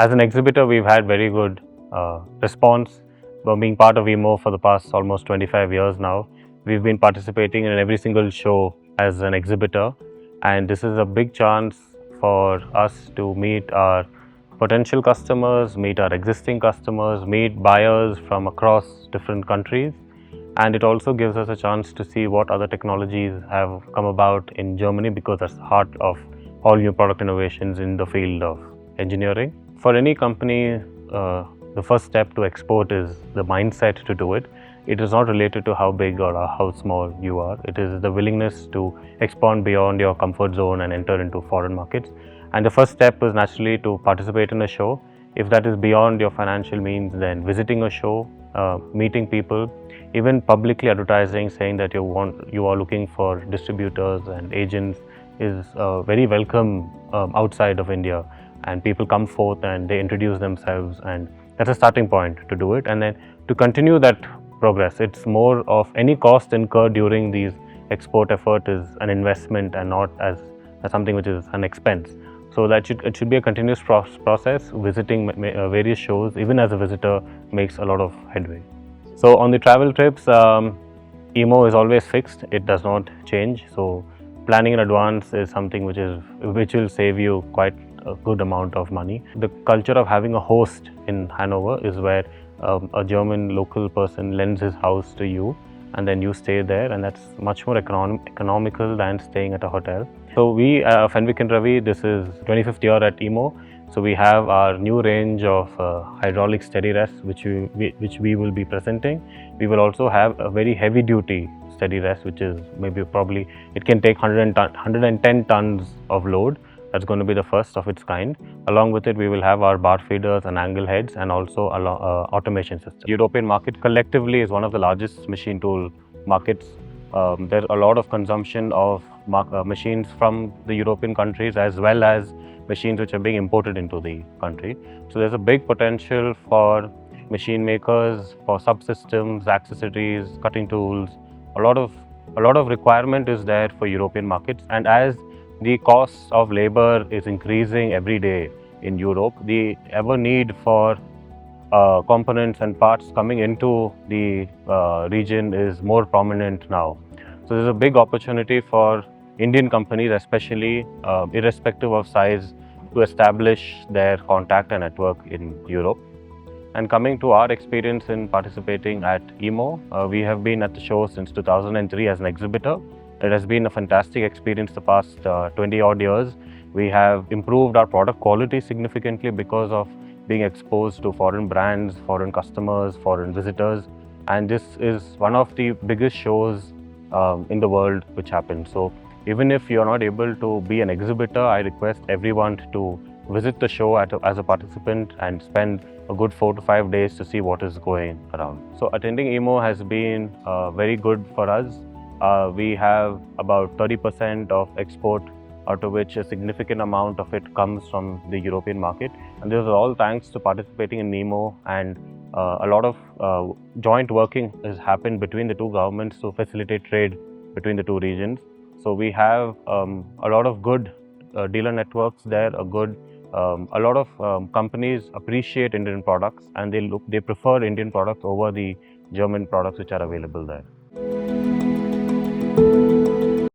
As an exhibitor, we've had very good response. Being part of EMO for the past almost 25 years now, we've been participating in every single show as an exhibitor, and this is a big chance for us to meet our potential customers, meet our existing customers, meet buyers from across different countries, and it also gives us a chance to see what other technologies have come about in Germany, because that's the heart of all new product innovations in the field of engineering. For any company, the first step to export is the mindset to do it. It is not related to how big or how small you are. It is the willingness to expand beyond your comfort zone and enter into foreign markets. And the first step is naturally to participate in a show. If that is beyond your financial means, then visiting a show, meeting people, even publicly advertising, saying that you are looking for distributors and agents is very welcome outside of India. And people come forth and they introduce themselves, and that's a starting point to do it. And then to continue that progress, it's more of any cost incurred during these export effort is an investment and not as something which is an expense. So that it should be a continuous process. Visiting various shows, even as a visitor, makes a lot of headway. So on the travel trips, EMO is always fixed. It does not change. So planning in advance is something which will save you quite a good amount of money. The culture of having a host in Hanover is where a German local person lends his house to you, and then you stay there, and that's much more economical than staying at a hotel. So we, FENWICK and RAVI, this is 25th year at EMO. So we have our new range of hydraulic steady rests, which we will be presenting. We will also have a very heavy duty steady rest, which is probably it can take 110 tons of load. That's going to be the first of its kind. Along with it, we will have our bar feeders and angle heads, and also automation system. The European market collectively is one of the largest machine tool markets. There's a lot of consumption of machines from the European countries, as well as machines which are being imported into the country. So there's a big potential for machine makers, for subsystems, accessories, cutting tools. A lot of requirement is there for European markets, and as the cost of labor is increasing every day in Europe, the ever need for components and parts coming into the region is more prominent now. So there's a big opportunity for Indian companies, especially irrespective of size, to establish their contact and network in Europe. And coming to our experience in participating at EMO, we have been at the show since 2003 as an exhibitor. It has been a fantastic experience the past 20 odd years. We have improved our product quality significantly because of being exposed to foreign brands, foreign customers, foreign visitors. And this is one of the biggest shows in the world which happens. So even if you're not able to be an exhibitor, I request everyone to visit the show as a participant and spend a good 4 to 5 days to see what is going around. So attending EMO has been very good for us. We have about 30% of export, out of which a significant amount of it comes from the European market. And this is all thanks to participating in EMO, and a lot of joint working has happened between the two governments to facilitate trade between the two regions. So we have a lot of good dealer networks there, a lot of companies appreciate Indian products, and they prefer Indian products over the German products which are available there.